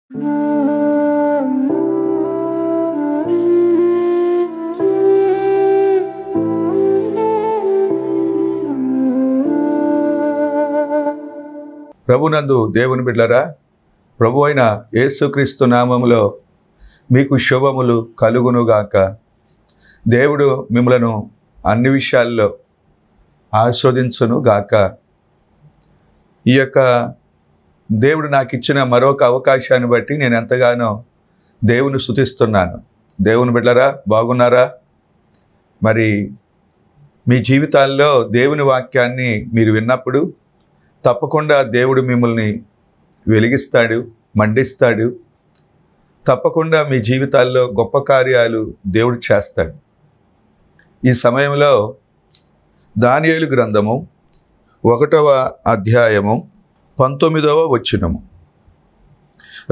ప్రభునందు దేవుని బిడ్డలారా, ప్రభు అయిన యేసుక్రీస్తు నామములో మీకు శుభములు కలుగునుగాక. దేవుడు మిమ్మలను అన్ని విషయాల్లో ఆస్వాదించునుగాక. ఈ యొక్క దేవుడు నాకు ఇచ్చిన మరొక అవకాశాన్ని బట్టి నేను ఎంతగానో దేవుని స్తుతిస్తున్నాను. దేవుని బిడ్డలారా, బాగున్నారా? మరి మీ జీవితాల్లో దేవుని వాక్యాన్ని మీరు విన్నప్పుడు తప్పకుండా దేవుడు మిమ్మల్ని వెలిగిస్తాడు, మండిస్తాడు. తప్పకుండా మీ జీవితాల్లో గొప్ప కార్యాలు దేవుడు చేస్తాడు. ఈ సమయంలో దానియేలు గ్రంథము 1వ అధ్యాయము 19వ వచనము.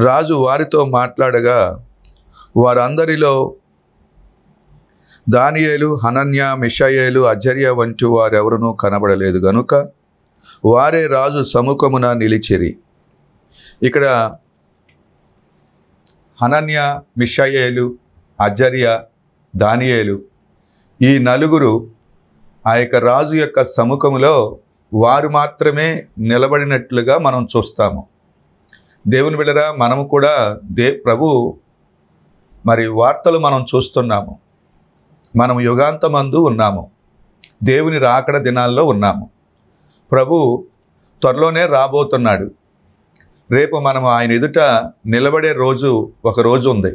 రాజు వారితో మాట్లాడగా వారందరిలో దానియేలు, హనన్య, మిషాయేలు, అజర్య వంటి వారెవరునూ కనబడలేదు గనుక వారే రాజు సముఖమున నిలిచిరి. ఇక్కడ హనన్య, మిషాయేలు, అజర్య, దానియేలు ఈ నలుగురు ఆ యొక్క రాజు యొక్క సముఖములో వారు మాత్రమే నిలబడినట్లుగా మనం చూస్తాము. దేవుని బిడ్డరా, మనము కూడా ప్రభు మరి వార్తలు మనం చూస్తున్నాము. మనం యుగాంతమందు ఉన్నాము. దేవుని రాకడ దినాల్లో ఉన్నాము. ప్రభు త్వరలోనే రాబోతున్నాడు. రేపు మనం ఆయన ఎదుట నిలబడే రోజు ఒక రోజు ఉంది.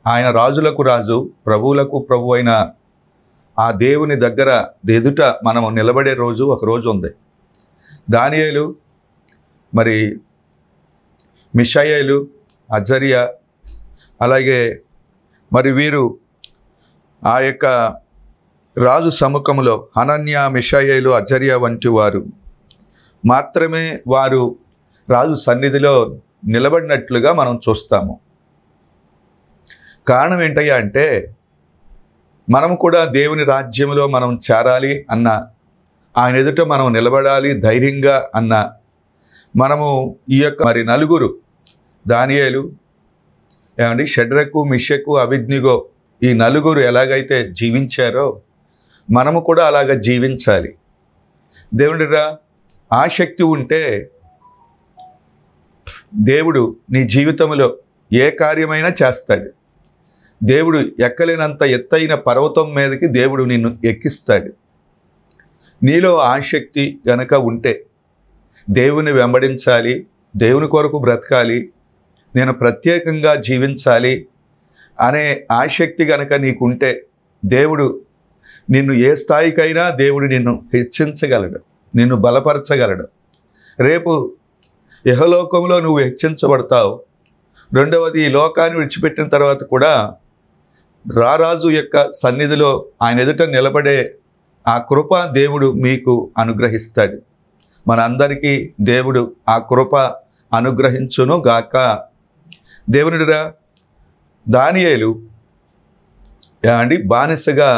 ఆయన రాజులకు రాజు, ప్రభువులకు ప్రభు అయిన ఆ దేవుని దగ్గర ఎదుట మనము నిలబడే రోజు ఒక రోజు ఉంది. దానియేలు, మరి మిషాయేలు, అజర్య, అలాగే మరి వీరు ఆ యొక్క రాజు సముఖంలో హనన్య, మిషాయేలు, అజర్య వంటి వారు మాత్రమే వారు రాజు సన్నిధిలో నిలబడినట్లుగా మనం చూస్తాము. కారణం ఏంటయ్యా అంటే, మనము కూడా దేవుని రాజ్యంలో మనం చేరాలి అన్న, ఆయన ఎదుట మనం నిలబడాలి ధైర్యంగా అన్న, మనము ఈ యొక్క మరి నలుగురు దానియేలు, షడ్రకు, మిషకు, అబేద్నెగో ఈ నలుగురు ఎలాగైతే జీవించారో మనము కూడా అలాగ జీవించాలి. దేవుడిరా, ఆసక్తి ఉంటే దేవుడు నీ జీవితంలో ఏ కార్యమైనా చేస్తాడు. దేవుడు ఎక్కలేనంత ఎత్తైన పర్వతం మీదకి దేవుడు నిన్ను ఎక్కిస్తాడు. నీలో ఆసక్తి గనక ఉంటే, దేవుని వెంబడించాలి, దేవుని కొరకు బ్రతకాలి, నేను ప్రత్యేకంగా జీవించాలి అనే ఆసక్తి గనక నీకుంటే దేవుడు నిన్ను ఏ స్థాయికైనా దేవుడు నిన్ను హెచ్చించగలడు, నిన్ను బలపరచగలడు. రేపు ఇహలోకంలో నువ్వు హెచ్చించబడతావు. రెండవది, ఈ లోకాన్ని విడిచిపెట్టిన తర్వాత కూడా రారాజు యొక్క సన్నిధిలో ఆయన ఎదుట నిలబడే ఆ కృప దేవుడు మీకు అనుగ్రహిస్తాడు. మనందరికీ దేవుడు ఆ కృప అనుగ్రహించును గాక. దేవునిరా, దానియేలు బానిసగా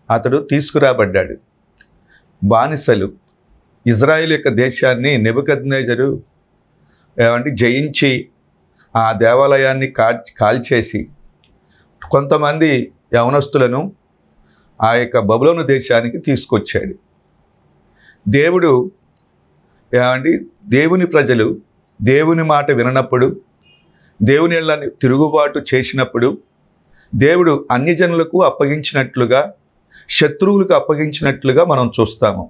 అతడు తీసుకురాబడ్డాడు. బానిసలు ఇజ్రాయిల్ యొక్క దేశాన్ని నెబుకద్నెజరు జయించి ఆ దేవాలయాన్ని కాల్చేసి కొంతమంది యవనస్తులను ఆ యొక్క బబులోను దేశానికి తీసుకొచ్చాడు. దేవుడు దేవుని ప్రజలు దేవుని మాట విననప్పుడు, దేవుని యెడల తిరుగుబాటు చేసినప్పుడు దేవుడు అన్ని జనులకు అప్పగించినట్లుగా, శత్రువులకు అప్పగించినట్లుగా మనం చూస్తాము.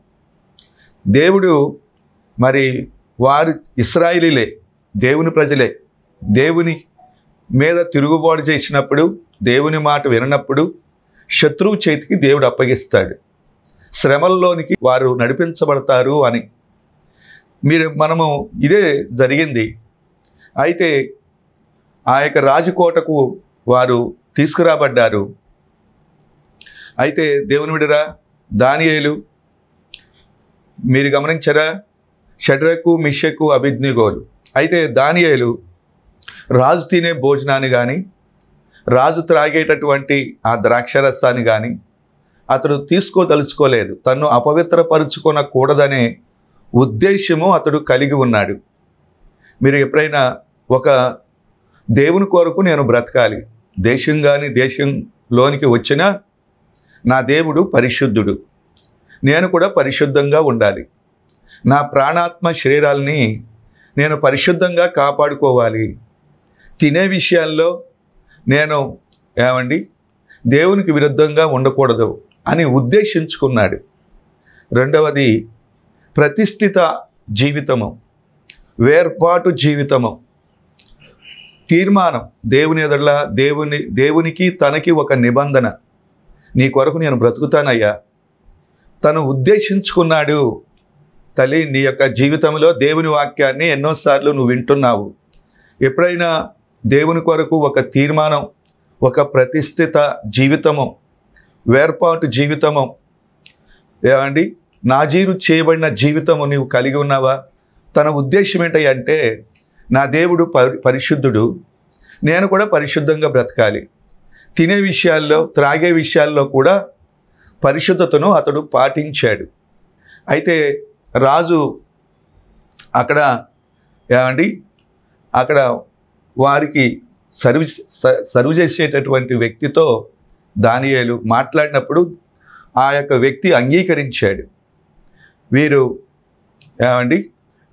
దేవుడు మరి వారు ఇశ్రాయేలీలే, దేవుని ప్రజలే, దేవుని మీద తిరుగుబాటు చేసినప్పుడు, దేవుని మాట విననప్పుడు శత్రువు చేతికి దేవుడు అప్పగిస్తాడు. శ్రమల్లోనికి వారు నడిపించబడతారు అని మనము ఇదే జరిగింది. అయితే ఆ యొక్క రాజకోటకు వారు తీసుకురాబడ్డారు. అయితే దేవుని బిడ్డరా, దానియేలు మీరు గమనించరా, షడ్రకు, మిషకు, అబేద్నెగోలు. అయితే దానియేలు రాజు తినే భోజనాన్ని కానీ, రాజు త్రాగేటటువంటి ఆ ద్రాక్షరసాన్ని కానీ అతడు తీసుకోదలుచుకోలేదు. తన్ను అపవిత్రపరుచుకొనకూడదనే ఉద్దేశము అతడు కలిగి ఉన్నాడు. మీరు ఎప్పుడైనా ఒక దేవుని కొరకు నేను బ్రతకాలి. దేశం కానీ దేశంలోనికి వచ్చినా నా దేవుడు పరిశుద్ధుడు, నేను కూడా పరిశుద్ధంగా ఉండాలి. నా ప్రాణాత్మ శరీరాలని నేను పరిశుద్ధంగా కాపాడుకోవాలి. తినే విషయాల్లో నేను దేవునికి విరుద్ధంగా ఉండకూడదు అని ఉద్దేశించుకున్నాడు. రెండవది ప్రతిష్ఠిత జీవితము, వేర్పాటు జీవితము, తీర్మానం. దేవుని ఎదుట దేవునికి తనకి ఒక నిబంధన. నీ కొరకు నేను బ్రతుకుతానయ్యా. తను ఉద్దేశించుకున్నాడు. తల్లి, నీ యొక్క జీవితంలో దేవుని వాక్యాన్ని ఎన్నోసార్లు నువ్వు వింటున్నావు. ఎప్పుడైనా దేవుని కొరకు ఒక తీర్మానం, ఒక ప్రతిష్ఠిత జీవితము, వేర్పాటు జీవితము, నాజీరు చేయబడిన జీవితము నీవు కలిగి ఉన్నావా? తన ఉద్దేశం ఏంటంటే నా దేవుడు పరిశుద్ధుడు, నేను కూడా పరిశుద్ధంగా బ్రతకాలి. తినే విషయాల్లో, త్రాగే విషయాల్లో కూడా పరిశుద్ధతను అతడు పాటించాడు. అయితే రాజు అక్కడ వారికి సర్వ్ చేసేటటువంటి వ్యక్తితో దానియేలు మాట్లాడినప్పుడు ఆ యొక్క వ్యక్తి అంగీకరించాడు. వీరు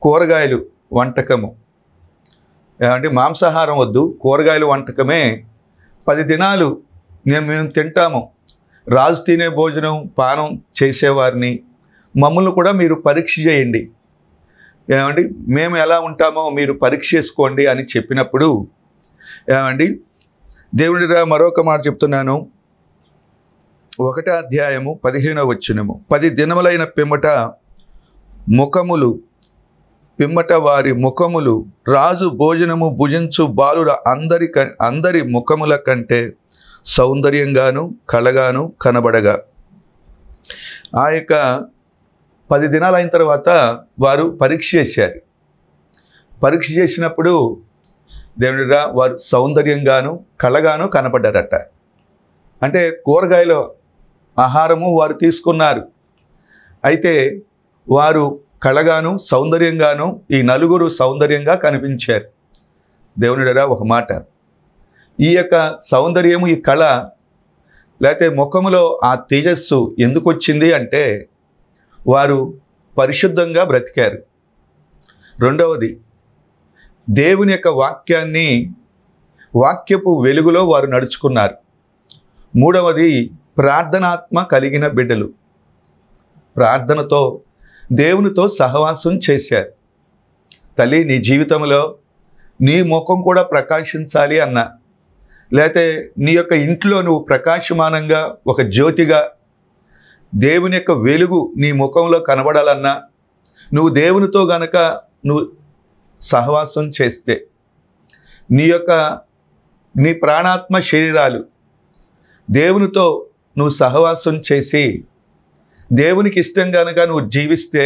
కూరగాయలు వంటకము, మాంసాహారం వద్దు, కూరగాయల వంటకమే 10 దినాలు మేము తింటాము. రాజు తినే భోజనం పానం చేసేవారిని మమ్మల్ని కూడా మీరు పరీక్ష చేయండి, మేము ఎలా ఉంటామో మీరు పరీక్ష చేసుకోండి అని చెప్పినప్పుడు దేవుడిరా మరొక మాట చెప్తున్నాను. 1వ అధ్యాయము 15వ వచనము. 10 దినములైన పిమ్మట వారి ముఖములు రాజు భోజనము భుజించు బాలుర అందరి ముఖముల కంటే సౌందర్యంగాను కళగాను కనబడగా. ఆ యొక్క 10 దినాలు అయిన తర్వాత వారు పరీక్ష చేశారు. పరీక్ష చేసినప్పుడు దేవుడిరా వారు సౌందర్యంగాను కళగాను కనపడ్డారట. అంటే కూరగాయల ఆహారము వారు తీసుకున్నారు. అయితే వారు కళగాను సౌందర్యంగాను ఈ నలుగురు సౌందర్యంగా కనిపించారు. దేవునిడరా ఒక మాట, ఈ యొక్క సౌందర్యము, ఈ కళ లేకపోతే ముఖములో ఆ తేజస్సు ఎందుకు వచ్చింది అంటే వారు పరిశుద్ధంగా బ్రతికారు. రెండవది దేవుని యొక్క వాక్యపు వెలుగులో వారు నడుచుకున్నారు. మూడవది ప్రార్థనాత్మ కలిగిన బిడ్డలు, ప్రార్థనతో దేవునితో సహవాసం చేశారు. తల్లి, నీ జీవితంలో నీ ముఖం కూడా ప్రకాశించాలి అన్నా, లేకపోతే నీ యొక్క ఇంట్లో నువ్వు ప్రకాశమానంగా ఒక జ్యోతిగా దేవుని యొక్క వెలుగు నీ ముఖంలో కనబడాలన్నా, నువ్వు దేవునితో గనక నువ్వు సహవాసం చేస్తే నీ ప్రాణాత్మ శరీరాలు దేవునితో నువ్వు సహవాసం చేసి దేవునికి ఇష్టం కనుక నువ్వు జీవిస్తే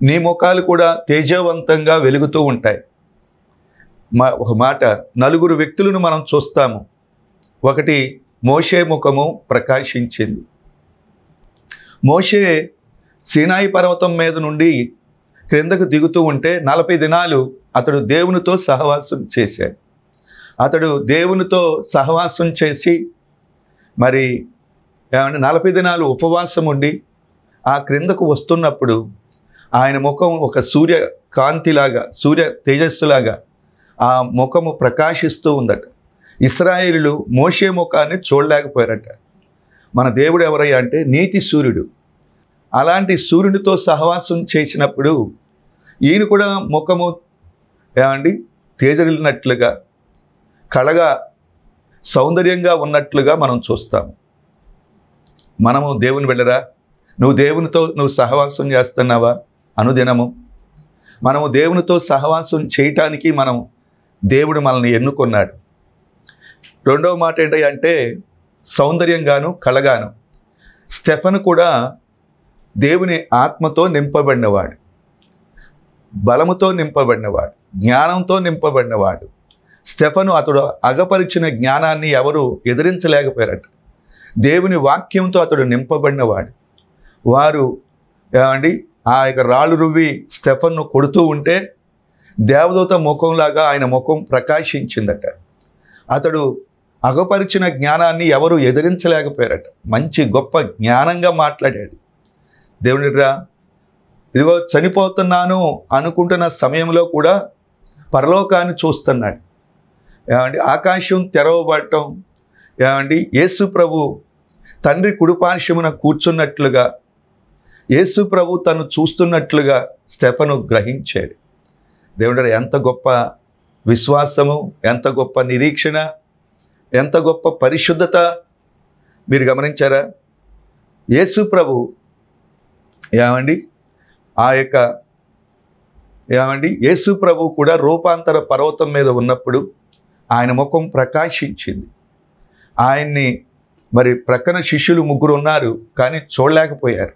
నీ ముఖాలు కూడా తేజవంతంగా వెలుగుతూ ఉంటాయి. ఒక మాట, నలుగురు వ్యక్తులను మనం చూస్తాము. ఒకటి, మోషే ముఖము ప్రకాశించింది. మోషే సీనాయి పర్వతం మీద నుండి క్రిందకు దిగుతూ ఉంటే 40 దినాలు అతడు దేవునితో సహవాసం చేశాడు. అతడు దేవునితో సహవాసం చేసి మరి 40 దినాలు ఉపవాసం ఉండి ఆ క్రిందకు వస్తున్నప్పుడు ఆయన ముఖం ఒక సూర్య కాంతిలాగా, సూర్య తేజస్సులాగా ఆ ముఖము ప్రకాశిస్తూ ఉందట. ఇశ్రాయేలీయులు మోషే ముఖాన్ని చూడలేకపోయారట. మన దేవుడు ఎవరయ్యా అంటే నీతి సూర్యుడు. అలాంటి సూర్యునితో సహవాసం చేసినప్పుడు ఈయన కూడా ముఖము తేజరిల్లినట్లుగా, కళగా, సౌందర్యంగా ఉన్నట్లుగా మనం చూస్తాము. మనము దేవుని వెళ్ళరా, నువ్వు దేవునితో నువ్వు సహవాసం చేస్తున్నావా? అనుదినము మనము దేవునితో సహవాసం చేయటానికి దేవుడు మనల్ని ఎన్నుకున్నాడు. రెండవ మాట ఏంటంటే సౌందర్యంగాను కళగాను. స్టెఫను కూడా దేవుని ఆత్మతో నింపబడినవాడు, బలముతో నింపబడినవాడు, జ్ఞానంతో నింపబడినవాడు. స్టెఫను అతడు అగపరిచిన జ్ఞానాన్ని ఎవరు ఎదిరించలేకపోయారట. దేవుని వాక్యంతో అతడు నింపబడినవాడు. వారు ఆ యొక్క రాళ్ళు రువ్వి స్టెఫన్ను కొడుతూ ఉంటే దేవదూత ముఖంలాగా ఆయన ముఖం ప్రకాశించిందట. అతడు అగపరిచిన జ్ఞానాన్ని ఎవరు ఎదిరించలేకపోయారట. మంచి గొప్ప జ్ఞానంగా మాట్లాడాడు. దేవునిరా, ఇదిగో చనిపోతున్నాను అనుకుంటున్న సమయంలో కూడా పరలోకాన్ని చూస్తున్నాడు. ఏమండి, ఆకాశం తెరవబడటం, ఏమండి, యేసు ప్రభు తండ్రి కుడిపార్శ్వమున కూర్చున్నట్లుగా, యేసు ప్రభు తను చూస్తున్నట్లుగా స్టెఫను గ్రహించాడు. దేవుడు, ఎంత గొప్ప విశ్వాసము, ఎంత గొప్ప నిరీక్షణ, ఎంత గొప్ప పరిశుద్ధత మీరు గమనించారా? యేసు ప్రభు ఏమండి యేసు ప్రభు కూడా రూపాంతర పర్వతం మీద ఉన్నప్పుడు ఆయన ముఖం ప్రకాశించింది. ఆయన్ని మరి ప్రక్కన శిష్యులు 3 ఉన్నారు, కానీ చూడలేకపోయారు.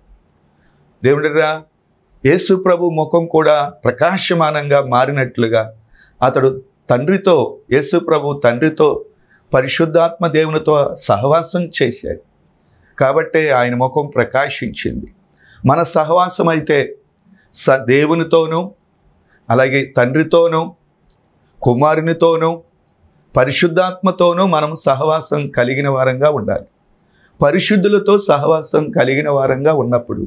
దేవుడిరా, యేసు ప్రభు ముఖం కూడా ప్రకాశమానంగా మారినట్లుగా అతడు తండ్రితో, యేసు ప్రభు తండ్రితో, పరిశుద్ధాత్మ దేవునితో సహవాసం చేశాడు. కాబట్టే ఆయన ముఖం ప్రకాశించింది. మన సహవాసం అయితే దేవునితోనూ, అలాగే తండ్రితోనూ, కుమారునితోనూ, పరిశుద్ధాత్మతోనూ మనం సహవాసం కలిగిన వారంగా ఉండాలి. పరిశుద్ధులతో సహవాసం కలిగిన వారంగా ఉన్నప్పుడు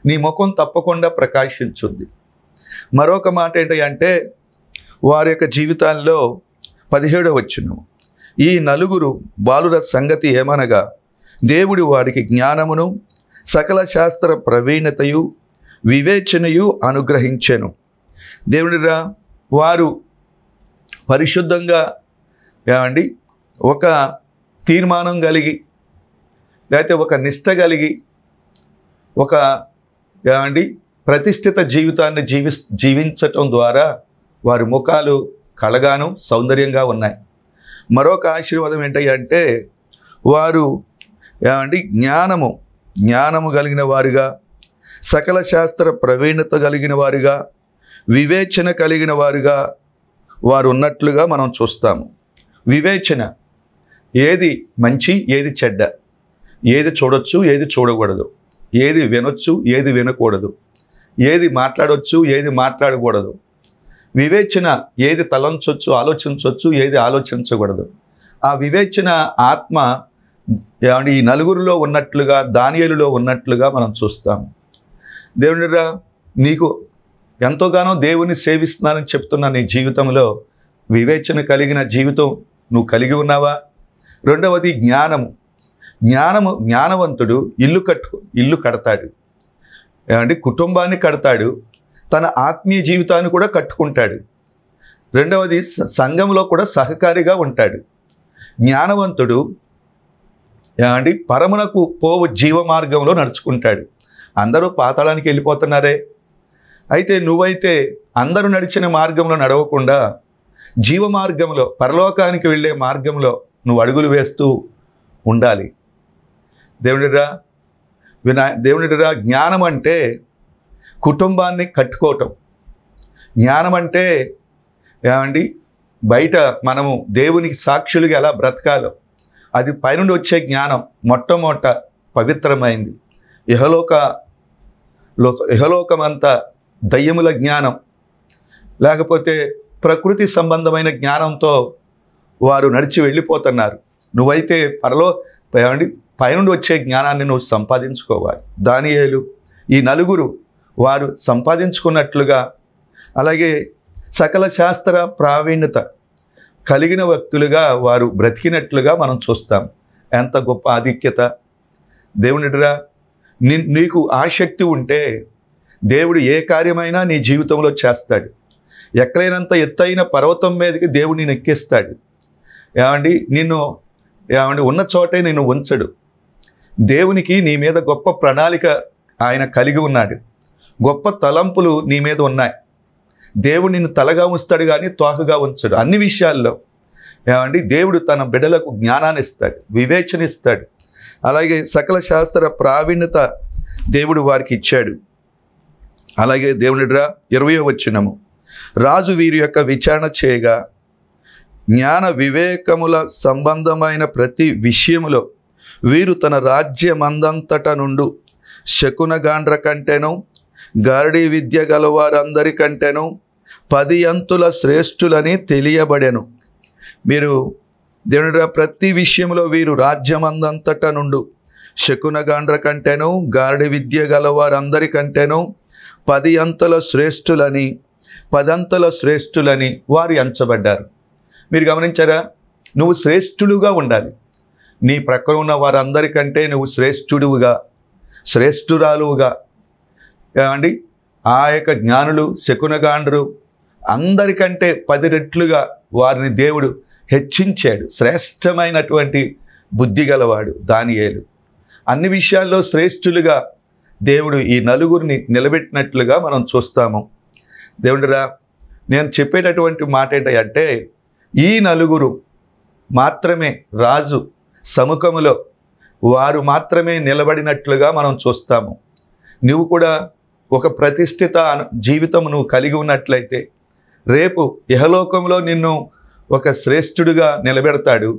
నీ ముఖం తప్పకుండా ప్రకాశించుద్ది. మరొక మాట ఏంటంటే, వారి యొక్క జీవితాల్లో 17వ వచనం, ఈ 4 బాలుర సంగతి ఏమనగా, దేవుడు వారికి జ్ఞానమును సకల శాస్త్ర ప్రవీణతయు వివేచనయు అనుగ్రహించెను. దేవుడిరా, వారు పరిశుద్ధంగా ఏమండి ఒక తీర్మానం కలిగి, లేకపోతే ఒక నిష్ట కలిగి, ఒక ఏమండి ప్రతిష్ఠిత జీవితాన్ని జీవించటం ద్వారా వారి ముఖాలు కళగాను సౌందర్యంగా ఉన్నాయి. మరొక ఆశీర్వాదం ఏంటంటే, వారు ఏమండి జ్ఞానము కలిగిన వారుగా, సకల శాస్త్ర ప్రవీణత కలిగిన వారుగా, వివేచన కలిగిన వారుగా వారు ఉన్నట్లుగా మనం చూస్తాము. వివేచన, ఏది మంచి, ఏది చెడ్డ, ఏది చూడొచ్చు, ఏది చూడకూడదు, ఏది వినొచ్చు, ఏది వినకూడదు, ఏది మాట్లాడవచ్చు, ఏది మాట్లాడకూడదు. వివేచన, ఏది తలంచొచ్చు, ఆలోచించవచ్చు, ఏది ఆలోచించకూడదు. ఆ వివేచన ఆత్మ ఈ 4 ఉన్నట్లుగా, దానియేలులో ఉన్నట్లుగా మనం చూస్తాము. దేవునిరా, నీకు ఎంతోగానో దేవుని సేవిస్తున్నానని చెప్తున్న నీ జీవితంలో వివేచన కలిగిన జీవితం నువ్వు ఉన్నావా? రెండవది జ్ఞానవంతుడు ఇల్లు కడతాడు, ఏమంటే కుటుంబాన్ని కడతాడు, తన ఆత్మీయ జీవితాన్ని కూడా కట్టుకుంటాడు. రెండవది సంఘంలో కూడా సహకారిగా ఉంటాడు. జ్ఞానవంతుడు ఏమండి పరమునకు పోవు జీవ మార్గంలో నడుచుకుంటాడు. అందరూ పాతాళానికి వెళ్ళిపోతున్నారే, అయితే నువ్వైతే అందరూ నడిచిన మార్గంలో నడవకుండా జీవ మార్గంలో, పరలోకానికి వెళ్ళే మార్గంలో నువ్వు అడుగులు వేస్తూ ఉండాలి. దేవునిరా, జ్ఞానం అంటే కుటుంబాన్ని కట్టుకోవటం. జ్ఞానం అంటే ఏమండి బయట మనము దేవునికి సాక్షులుగా ఎలా బ్రతకాలో, అది పైనుండి వచ్చే జ్ఞానం. మొట్టమొదట పవిత్రమైంది. ఇహలోకమంతా దయ్యముల జ్ఞానం, లేకపోతే ప్రకృతి సంబంధమైన జ్ఞానంతో వారు నడిచి వెళ్ళిపోతున్నారు. నువ్వైతే పైనుండి వచ్చే జ్ఞానాన్ని నువ్వు సంపాదించుకోవాలి. దానియేలు, ఈ 4 వారు సంపాదించుకున్నట్లుగా, అలాగే సకల శాస్త్ర ప్రావీణ్యత కలిగిన వ్యక్తులుగా వారు బ్రతికినట్లుగా మనం చూస్తాం. ఎంత గొప్ప ఆధిక్యత! దేవునిడిరా, నీకు ఆసక్తి ఉంటే దేవుడు ఏ కార్యమైనా నీ జీవితంలో చేస్తాడు. ఎక్కడైనంత ఎత్తైన పర్వతం మీదకి దేవుడు నిన్ను ఎక్కిస్తాడు. నిన్ను ఉన్న చోటే నిన్ను ఉంచడు. దేవునికి నీ మీద గొప్ప ప్రణాళిక ఆయన కలిగి ఉన్నాడు. గొప్ప తలంపులు నీ మీద ఉన్నాయి. దేవుడు నిన్ను తలగా ఉంచుతాడు కానీ తోకగా ఉంచడు. అన్ని విషయాల్లో దేవుడు తన బిడ్డలకు జ్ఞానాన్ని ఇస్తాడు, వివేచన ఇస్తాడు. అలాగే సకల శాస్త్ర ప్రావీణ్యత దేవుడు వారికి ఇచ్చాడు. అలాగే దేవునిరా 20వ వచనము, రాజు వీరి యొక్క విచారణ చేయగా జ్ఞాన వివేకముల సంబంధమైన ప్రతి విషయములో వీరు తన రాజ్యమందంతట నుండి శకునగాండ్ర కంటేను, గారడీ విద్య గలవారందరికంటేను 10 అంతుల శ్రేష్ఠులని తెలియబడెను. మీరు దేవుని ప్రతి విషయంలో వీరు రాజ్యమందంతట నుండు శకునగాండ్ర కంటేను గారడి విద్య గలవారందరికంటేను 10 అంతుల శ్రేష్ఠులని 10 అంతుల శ్రేష్ఠులని వారు ఎంచబడ్డారు. మీరు గమనించారా? నువ్వు శ్రేష్ఠులుగా ఉండాలి. నీ ప్రక్కన ఉన్న వారందరికంటే నువ్వు శ్రేష్ఠుడుగా, శ్రేష్ఠురాలుగా అండి. ఆ యొక్క జ్ఞానులు, శకునగాండ్రు అందరికంటే 10 రెట్లుగా వారిని దేవుడు హెచ్చించాడు. శ్రేష్టమైనటువంటి బుద్ధి గలవాడు దానియేలు. అన్ని విషయాల్లో శ్రేష్ఠులుగా దేవుడు ఈ నలుగురిని నిలబెట్టినట్లుగా మనం చూస్తాము. దేవుడిరా, నేను చెప్పేటటువంటి మాట ఏంటంటే, ఈ నలుగురు మాత్రమే రాజు సముఖములో వారు మాత్రమే నిలబడినట్లుగా మనం చూస్తాము. నువ్వు కూడా ఒక ప్రతిష్ఠిత జీవితం నువ్వు కలిగి ఉన్నట్లయితే రేపు ఇహలోకంలో నిన్ను ఒక శ్రేష్ఠుడిగా నిలబెడతాడు.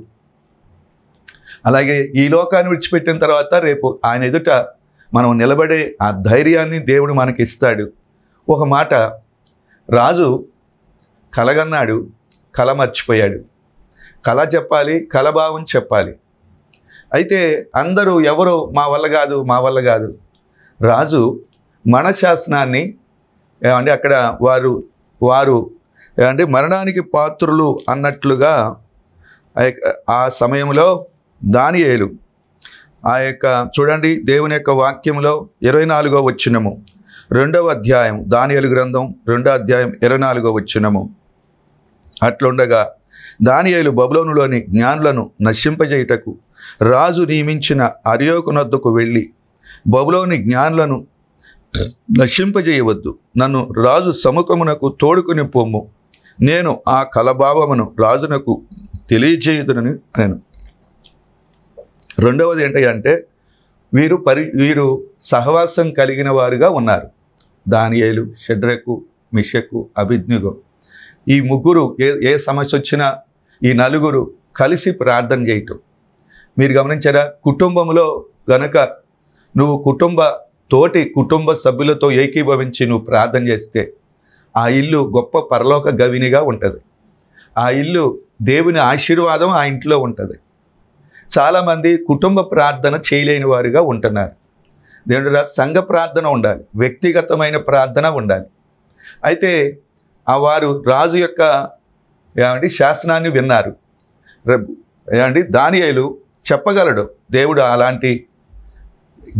అలాగే ఈ లోకాన్ని విడిచిపెట్టిన తర్వాత రేపు ఆయన ఎదుట మనం నిలబడే ఆ ధైర్యాన్ని దేవుడు మనకి ఇస్తాడు. ఒక మాట, రాజు కలగన్నాడు, కల మర్చిపోయాడు. కళ చెప్పాలి, కలభావం చెప్పాలి. అయితే అందరూ ఎవరో మా వల్ల కాదు. రాజు మనశాసనాన్ని ఏమంటే అక్కడ వారు ఏమంటే మరణానికి పాత్రులు అన్నట్లుగా ఆ సమయంలో దానియేలు ఆ యొక్క చూడండి, దేవుని యొక్క వాక్యంలో 24వ వచనము 2వ అధ్యాయం, దానియేలు గ్రంథం 2వ అధ్యాయం 24వ వచనము. అట్లుండగా దానియేలు బబులోనులోని జ్ఞానులను నశింపజేయుటకు రాజు నియమించిన అర్యోకునొద్దకు వెళ్ళి, బబులోని జ్ఞానులను నశింపజేయవద్దు, నన్ను రాజు సముఖమునకు తోడుకుని పొమ్ము, నేను ఆ కలభావమును రాజునకు తెలియజేయుదునని నేను. రెండవది ఏంటంటే వీరు సహవాసం కలిగిన వారుగా ఉన్నారు. దానియేలు, షడ్రకు, మిషకు, అబేద్నెగో. ఈ ముగ్గురు ఏ సమస్య వచ్చినా ఈ నలుగురు కలిసి ప్రార్థన చేయటం. మీరు గమనించారా? కుటుంబంలో గనక నువ్వు కుటుంబ సభ్యులతో ఏకీభవించి నువ్వు ప్రార్థన చేస్తే ఆ ఇల్లు గొప్ప పరలోక గవినిగా ఉంటుంది. ఆ ఇల్లు దేవుని ఆశీర్వాదం ఆ ఇంట్లో ఉంటుంది. చాలామంది కుటుంబ ప్రార్థన చేయలేని వారుగా ఉంటున్నారు. దేవుడు సంఘ ప్రార్థన ఉండాలి, వ్యక్తిగతమైన ప్రార్థన ఉండాలి. అయితే వారు రాజు యొక్క శాసనాన్ని విన్నారు. దానియేలు చెప్పగలడు. దేవుడు అలాంటి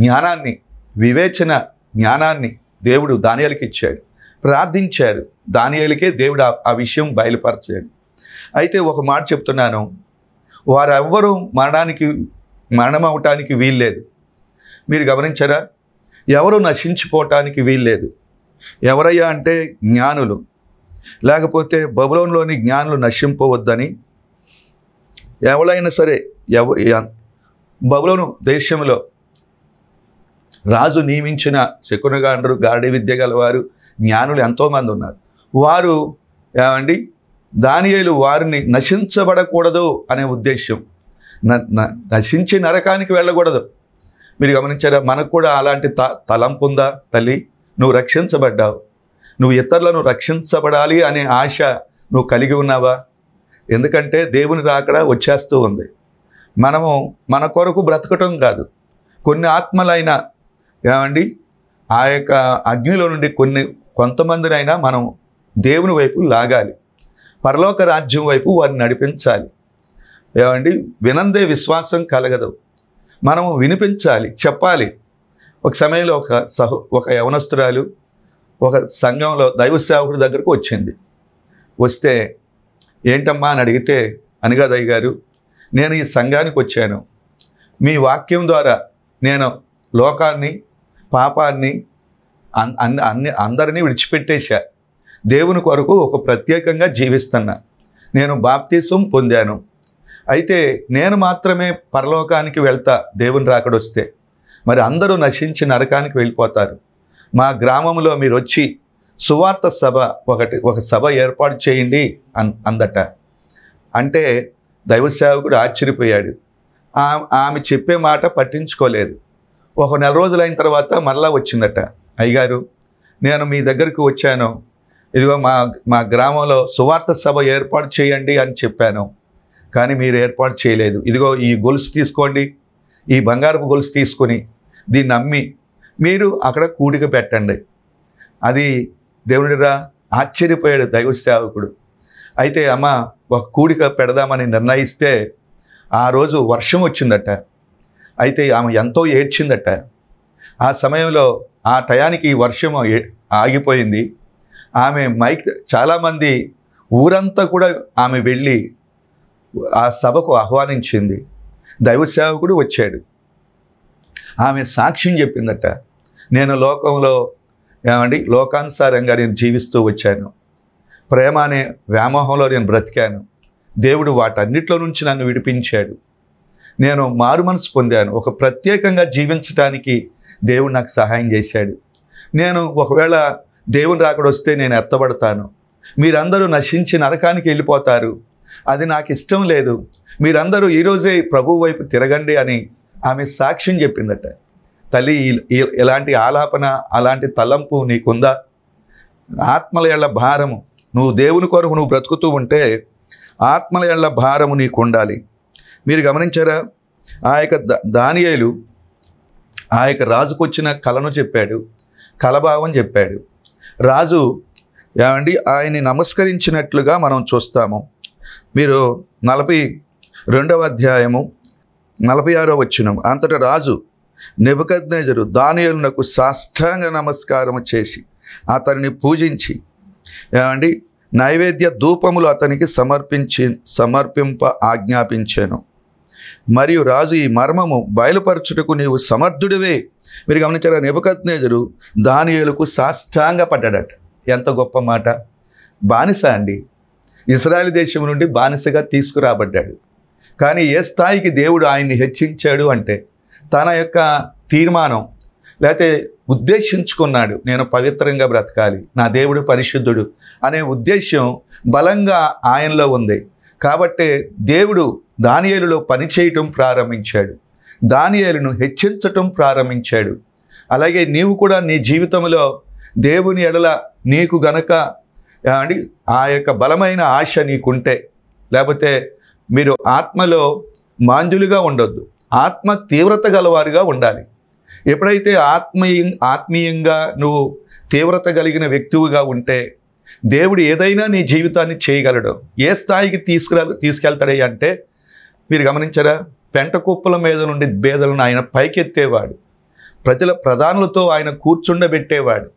జ్ఞానాన్ని, వివేచన జ్ఞానాన్ని దేవుడు దానియేలుకి ఇచ్చాడు. ప్రార్థించారు, దానియేలుకే దేవుడు ఆ విషయం బయలుపరచాడు. అయితే ఒక మాట చెప్తున్నాను, వారెవ్వరూ మరణం అవటానికి వీల్లేదు. మీరు గమనించారా? ఎవరు నశించిపోవటానికి వీల్లేదు. ఎవరయ్యా అంటే జ్ఞానులు. లేకపోతే బబులోనులోని జ్ఞానులు నశింపవద్దని ఎవరైనా సరే బబులోను దేశంలో రాజు నియమించిన శకునగాండ్రు, గారడి విద్య గలవారు, జ్ఞానులు ఎంతోమంది ఉన్నారు. వారు దానియేలు వారిని నశించబడకూడదు అనే ఉద్దేశం, నశించి నరకానికి వెళ్ళకూడదు. మీరు గమనించారా? మనకు కూడా అలాంటి తలంపు ఉందా? తల్లి, నువ్వు రక్షించబడ్డావు, నువ్వు ఇతరులను రక్షించబడాలి అనే ఆశ నువ్వు కలిగి ఉన్నావా? ఎందుకంటే దేవుని రాకడ వచ్చేస్తూ ఉంది. మనము మన కొరకు బ్రతకటం కాదు, కొన్ని ఆత్మలైనా ఆ యొక్క అగ్నిలో నుండి కొంతమందినైనా మనం దేవుని వైపు లాగాలి, పరలోక రాజ్యం వైపు వారిని నడిపించాలి. వినందే విశ్వాసం కలగదు. మనము వినిపించాలి, చెప్పాలి. ఒక సమయంలో ఒక యవనస్తురాలు ఒక సంఘంలో దైవ సేవకుడి దగ్గరకు వచ్చింది. వస్తే ఏంటమ్మా అని అడిగితే, అనిగాదయ్య గారు, నేను ఈ సంఘానికి వచ్చాను, మీ వాక్యం ద్వారా నేను లోకాన్ని, పాపాన్ని, అందరినీ విడిచిపెట్టేశా, దేవుని కొరకు ఒక ప్రత్యేకంగా జీవిస్తున్నా, నేను బాప్తిసం పొందాను. అయితే నేను మాత్రమే పరలోకానికి వెళ్తా దేవుని రాకడొస్తే, మరి అందరూ నశించి నరకానికి వెళ్ళిపోతారు. మా గ్రామంలో మీరు వచ్చి సువార్త సభ ఒక సభ ఏర్పాటు చేయండి అందట. అంటే దైవ సేవకుడు ఆశ్చర్యపోయాడు. ఆమె చెప్పే మాట పట్టించుకోలేదు. ఒక నెల రోజులైన తర్వాత మరలా వచ్చిందట, అయ్యగారు, నేను మీ దగ్గరికి వచ్చాను, ఇదిగో మా గ్రామంలో సువార్త సభ ఏర్పాటు చేయండి అని చెప్పాను, కానీ మీరు ఏర్పాటు చేయలేదు. ఇదిగో ఈ గొలుసు తీసుకోండి, ఈ బంగారపు గొలుసు తీసుకొని దీన్ని అమ్మి మీరు అక్కడ కూడిక పెట్టండి. అది దేవుడిరా ఆశ్చర్యపోయాడు దైవ సేవకుడు. అయితే అమ్మ ఒక కూడిక పెడదామని నిర్ణయిస్తే ఆ రోజు వర్షం వచ్చిందట. అయితే ఆమె ఎంతో ఏడ్చిందట. ఆ సమయంలో ఆ టయానికి వర్షం ఆగిపోయింది. ఆమె చాలామంది ఊరంతా కూడా ఆమె వెళ్ళి ఆ సభకు ఆహ్వానించింది. దైవ సేవకుడు వచ్చాడు. ఆమె సాక్ష్యం చెప్పిందట, నేను లోకంలో లోకానుసారంగా నేను జీవిస్తూ వచ్చాను, ప్రేమ అనే వ్యామోహంలో నేను బ్రతికాను, దేవుడు వాటన్నిటిలో నుంచి నన్ను విడిపించాడు, నేను మారు మనసు పొందాను, ఒక ప్రత్యేకంగా జీవించడానికి దేవుడు నాకు సహాయం చేశాడు, నేను ఒకవేళ దేవుని రాకడ వస్తే నేను ఎత్తబడతాను, మీరందరూ నశించి నరకానికి వెళ్ళిపోతారు, అది నాకు ఇష్టం లేదు, మీరందరూ ఈరోజే ప్రభువు వైపు తిరగండి అని ఆమె సాక్ష్యం చెప్పిందట. తల్లి, ఇలాంటి ఆలాపన, అలాంటి తలంపు నీకుందా? ఆత్మల ఎళ్ళ భారము, నువ్వు దేవుని కొరకు నువ్వు బ్రతుకుతూ ఉంటే ఆత్మల ఎళ్ళ భారము నీకు ఉండాలి. మీరు గమనించారా? ఆ యొక్క దానియేలు ఆ యొక్క రాజుకు వచ్చిన కలను చెప్పాడు, కలభావం చెప్పాడు. రాజు ఆయన్ని నమస్కరించినట్లుగా మనం చూస్తాము. మీరు 42వ అధ్యాయము 46వ వచనం. అంతటా రాజు నెబుకద్నెజరు దానియేలునకు సాష్టాంగ నమస్కారం చేసి అతన్ని పూజించి నైవేద్య ధూపములు అతనికి సమర్పింప ఆజ్ఞాపించాను. మరియు రాజు ఈ మర్మము బయలుపరచుటకు నీవు సమర్థుడివే. మీరు గమనించారా? నెబుకద్నెజరు దానియేలుకు సాష్టాంగ పడ్డాడట. ఎంత గొప్ప మాట! బానిస అండి, ఇశ్రాయేలు దేశం నుండి బానిసగా తీసుకురాబడ్డాడు. కానీ ఏ స్థాయికి దేవుడు ఆయన్ని హెచ్చించాడు అంటే, తన యొక్క తీర్మానం లేకపోతే ఉద్దేశించుకున్నాడు, నేను పవిత్రంగా బ్రతకాలి, నా దేవుడు పరిశుద్ధుడు అనే ఉద్దేశం బలంగా ఆయనలో ఉంది. కాబట్టే దేవుడు దానియేలులో పనిచేయటం ప్రారంభించాడు, దానియేలును హెచ్చించటం ప్రారంభించాడు. అలాగే నీవు కూడా నీ జీవితంలో దేవుని ఎడల నీకు గనక ఆ యొక్క బలమైన ఆశ నీకుంటే, లేకపోతే మీరు ఆత్మలో మాంద్యులుగా ఉండొద్దు, ఆత్మ తీవ్రత గలవారుగా ఉండాలి. ఎప్పుడైతే ఆత్మీయంగా నువ్వు తీవ్రత కలిగిన వ్యక్తిగా ఉంటే దేవుడు ఏదైనా నీ జీవితాన్ని చేయగలడు. ఏ స్థాయికి తీసుకెళ్తాడే అంటే, మీరు గమనించారా? పెంట కుప్పల మీద నుండి బేదలను ఆయన పైకెత్తేవాడు, ప్రజల ప్రధానులతో ఆయన కూర్చుండబెట్టేవాడు.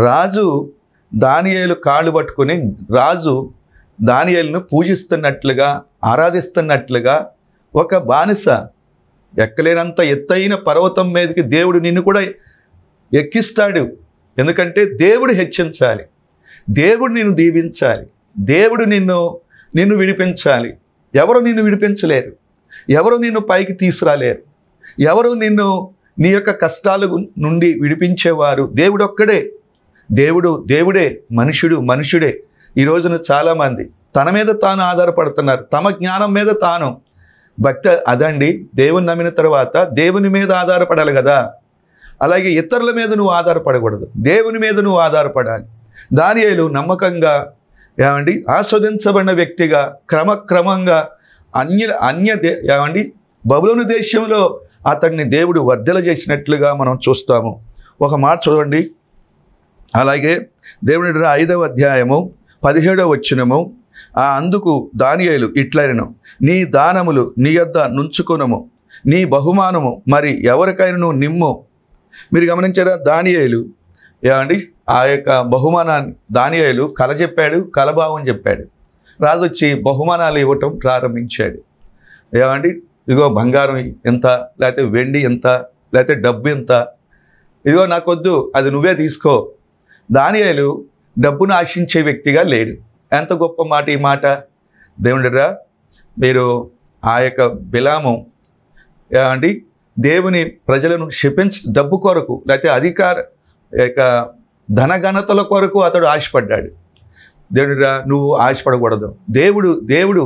రాజు దానియేలు కాళ్ళు పట్టుకుని రాజు దానియేలును పూజిస్తున్నట్లుగా, ఆరాధిస్తున్నట్లుగా ఒక బానిస ఎక్కలేనంత ఎత్తైన పర్వతం మీదకి దేవుడు నిన్ను కూడా ఎక్కిస్తాడు. ఎందుకంటే దేవుడు హెచ్చించాలి, దేవుడు నిన్ను దీవించాలి, దేవుడు నిన్ను విడిపించాలి. ఎవరు నిన్ను విడిపించలేరు, ఎవరు నిన్ను పైకి తీసుకురాలేరు, ఎవరు నీ యొక్క కష్టాల నుండి విడిపించేవారు దేవుడు ఒక్కడే. దేవుడే, మనుషుడే. ఈ రోజున చాలామంది తన మీద తాను ఆధారపడుతున్నారు, తమ జ్ఞానం మీద తాను. భక్తి అదండి, దేవుని నమ్మిన తర్వాత దేవుని మీద ఆధారపడాలి కదా. అలాగే ఇతరుల మీద నువ్వు ఆధారపడకూడదు, దేవుని మీద నువ్వు ఆధారపడాలి. దానియేలు నమ్మకంగా ఆస్వాదించబడిన వ్యక్తిగా క్రమక్రమంగా బబులోను దేశంలో అతన్ని దేవుడు వర్ధల చేసినట్లుగా మనం చూస్తాము. ఒక మాట చూడండి. అలాగే దేవుని 5వ అధ్యాయము 17వ వచనము. అందుకు దానియేలు ఇట్లనెను, నీ దానములు నీ యొద్ద నుంచుకొనుము, నీ బహుమానము మరి ఎవరికైనా నిమ్ము. మీరు గమనించారా? దానియేలు ఆ యొక్క బహుమానాన్ని దానియేలు కల చెప్పాడు, కలభావం చెప్పాడు. రాజు వచ్చి బహుమానాలు ఇవ్వటం ప్రారంభించాడు. ఇదిగో బంగారం ఎంత, లేకపోతే వెండి ఎంత, లేకపోతే డబ్బు ఎంత, ఇదిగో నాకొద్దు, అది నువ్వే తీసుకో. దానియేలు డబ్బును ఆశించే వ్యక్తిగా లేడు. ఎంత గొప్ప మాట ఈ మాట! దేవుడిరా, మీరు ఆ యొక్క బిలాము దేవుని ప్రజలను డబ్బు కొరకు, లేకపోతే యొక్క ధనఘనతల కొరకు అతడు ఆశపడ్డాడు. దేవుడిరా, నువ్వు ఆశపడకూడదు. దేవుడు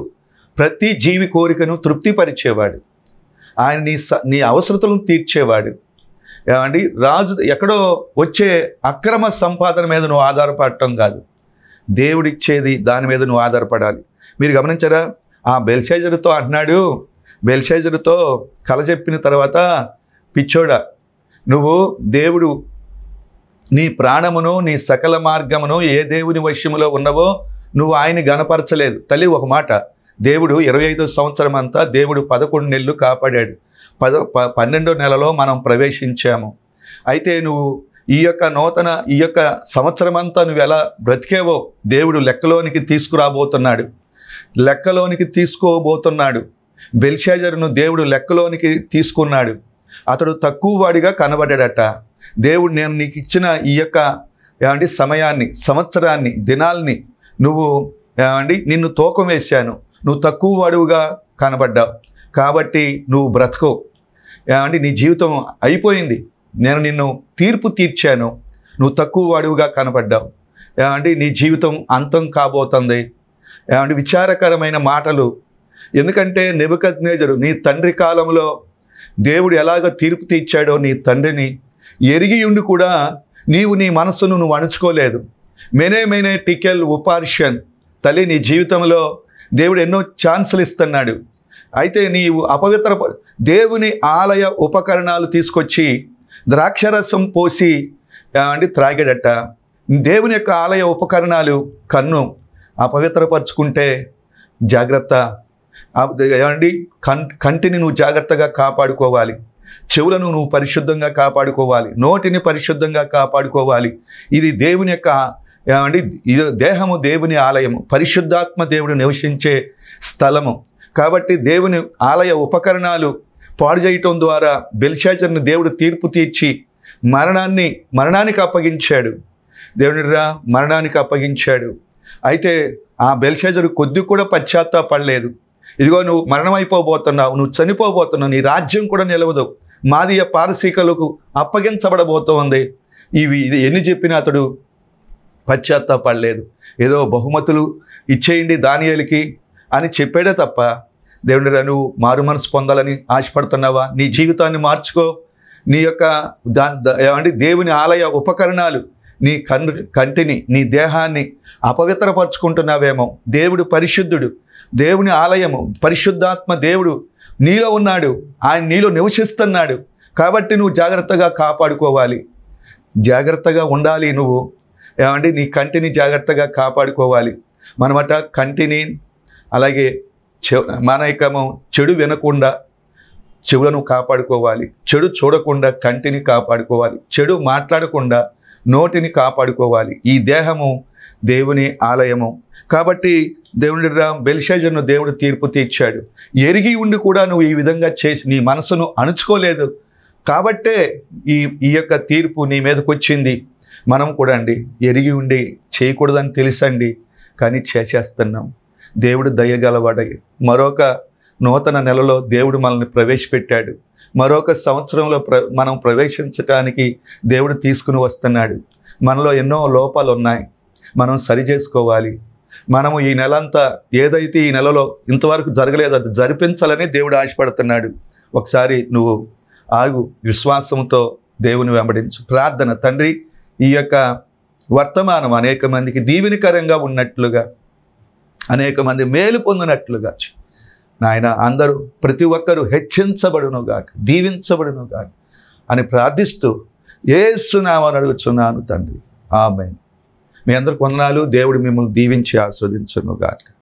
ప్రతి జీవి కోరికను తృప్తిపరిచేవాడు. ఆయన నీ అవసరతలను తీర్చేవాడు. రాజు ఎక్కడో వచ్చే అక్రమ సంపాదన మీద నువ్వు ఆధారపడటం కాదు. దేవుడిచ్చేది దాని మీద నువ్వు ఆధారపడాలి. మీరు గమనించారా? ఆ బెల్షాజరుతో అంటున్నాడు, బెల్షాజరుతో కల చెప్పిన తర్వాత, పిచ్చోడా, నువ్వు దేవుడు నీ ప్రాణమును నీ సకల మార్గమును ఏ దేవుని వశ్యములో ఉన్నవో నువ్వు ఆయన్ని గణపరచలేదు. తల్లి ఒక మాట, దేవుడు 25వ సంవత్సరం అంతా దేవుడు 11 నెలలు కాపాడాడు. 12వ నెలలో మనం ప్రవేశించాము. అయితే నువ్వు ఈ యొక్క సంవత్సరం అంతా నువ్వు ఎలా బ్రతికేవో దేవుడు లెక్కలోనికి తీసుకోబోతున్నాడు. బెల్షాజరును దేవుడు లెక్కలోనికి తీసుకున్నాడు. అతడు తక్కువ వాడిగా కనబడ్డాడట. దేవుడు, నేను నీకు ఇచ్చిన ఈ యొక్క సమయాన్ని, సంవత్సరాన్ని, దినాల్ని నిన్ను తూకం వేశాను, నువ్వు తక్కువ వాడుగా కనబడ్డావు, కాబట్టి నువ్వు బ్రతకో, నీ జీవితం అయిపోయింది, నేను నిన్ను తీర్పు తీర్చాను, నువ్వు తక్కువ వాడుగా కనబడ్డావు, నీ జీవితం అంతం కాబోతుంది. విచారకరమైన మాటలు. ఎందుకంటే నెబుకద్నెజరు నీ తండ్రి కాలంలో దేవుడు ఎలాగ తీర్పు తీర్చాడో నీ తండ్రిని ఎరిగి ఉండి కూడా నీవు నీ మనస్సును నువ్వు అణుచుకోలేదు. మేనే టికెల్ ఉపార్షన్. తల్లి, నీ జీవితంలో దేవుడు ఎన్నో ఛాన్సులు ఇస్తున్నాడు. అయితే నీవు దేవుని ఆలయ ఉపకరణాలు తీసుకొచ్చి ద్రాక్షరసం పోసి త్రాగాడట. దేవుని యొక్క ఆలయ ఉపకరణాలు కన్ను అపవిత్రపరుచుకుంటే జాగ్రత్త. కంటిని నువ్వు జాగ్రత్తగా కాపాడుకోవాలి, చెవులను నువ్వు పరిశుద్ధంగా కాపాడుకోవాలి, నోటిని పరిశుద్ధంగా కాపాడుకోవాలి. ఇది దేవుని యొక్క దేహము దేవుని ఆలయము, పరిశుద్ధాత్మ దేవుడు నివసించే స్థలము. కాబట్టి దేవుని ఆలయ ఉపకరణాలు పాడు చేయటం ద్వారా బెల్షాజర్ని దేవుడు తీర్పు తీర్చి మరణానికి అప్పగించాడు. మరణానికి అప్పగించాడు. అయితే ఆ బెల్షాజరు కొద్ది కూడా పశ్చాత్తాపడలేదు. ఇదిగో నువ్వు మరణమైపోబోతున్నావు, నువ్వు చనిపోబోతున్నావు, నీ రాజ్యం కూడా నిలవదు, మాదీయ పారసీకులకు అప్పగించబడబోతోంది. ఎన్ని చెప్పినా అతడు పశ్చాత్తాపడలేదు. ఏదో బహుమతులు ఇచ్చేయండి దానియేలుకి అని చెప్పాడే తప్ప, దేవుని నువ్వు మారు మనసు పొందాలని ఆశపడుతున్నావా? నీ జీవితాన్ని మార్చుకో. నీ యొక్క దేవుని ఆలయ ఉపకరణాలు నీ కంటిని, నీ దేహాన్ని అపవిత్రపరుచుకుంటున్నావేమో. దేవుడు పరిశుద్ధుడు, దేవుని ఆలయము, పరిశుద్ధాత్మ దేవుడు నీలో ఉన్నాడు, ఆయన నీలో నివసిస్తున్నాడు. కాబట్టి నువ్వు జాగ్రత్తగా కాపాడుకోవాలి, జాగ్రత్తగా ఉండాలి. నువ్వు నీ కంటిని జాగ్రత్తగా కాపాడుకోవాలి. మనమట కంటిని, అలాగే చెడు వినకుండా చెవులను కాపాడుకోవాలి, చెడు చూడకుండా కంటిని కాపాడుకోవాలి, చెడు మాట్లాడకుండా నోటిని కాపాడుకోవాలి. ఈ దేహము దేవుని ఆలయము. కాబట్టి బెల్షాజరును దేవుడు తీర్పు తీర్చాడు. ఎరిగి ఉండి కూడా నువ్వు ఈ విధంగా చేసి నీ మనసును అణుచుకోలేదు కాబట్టే ఈ యొక్క తీర్పు నీ మీదకి వచ్చింది. మనం కూడా ఎరిగి ఉండి చేయకూడదని తెలుసండి, కానీ చేసేస్తున్నాం. దేవుడు దయగలవాడై మరొక నూతన నెలలో దేవుడు మనల్ని ప్రవేశపెట్టాడు. మరొక సంవత్సరంలో మనం ప్రవేశించడానికి దేవుడు తీసుకుని వస్తున్నాడు. మనలో ఎన్నో లోపాలు ఉన్నాయి, మనం సరి చేసుకోవాలి. మనము ఈ నెలంతా ఏదైతే ఈ నెలలో ఇంతవరకు జరగలేదు అది జరిపించాలని దేవుడు ఆశపడుతున్నాడు. ఒకసారి నువ్వు ఆగు, విశ్వాసంతో దేవుని వెంబడించు. ప్రార్థన. తండ్రి, ఈ యొక్క వర్తమానం అనేక మందికి దీవెనకరంగా ఉన్నట్లుగా, అనేక మంది మేలు పొందినట్లుగా నాయన, అందరూ ప్రతి ఒక్కరూ హెచ్చించబడునుగాక, దీవించబడునుగాక అని ప్రార్థిస్తూ యేసు నామమున అడుగుచున్నాను తండ్రి, ఆమేన్. మీ అందరికి వందనాలు. దేవుడు మిమ్మల్ని దీవించి ఆస్వాదించునుగాక.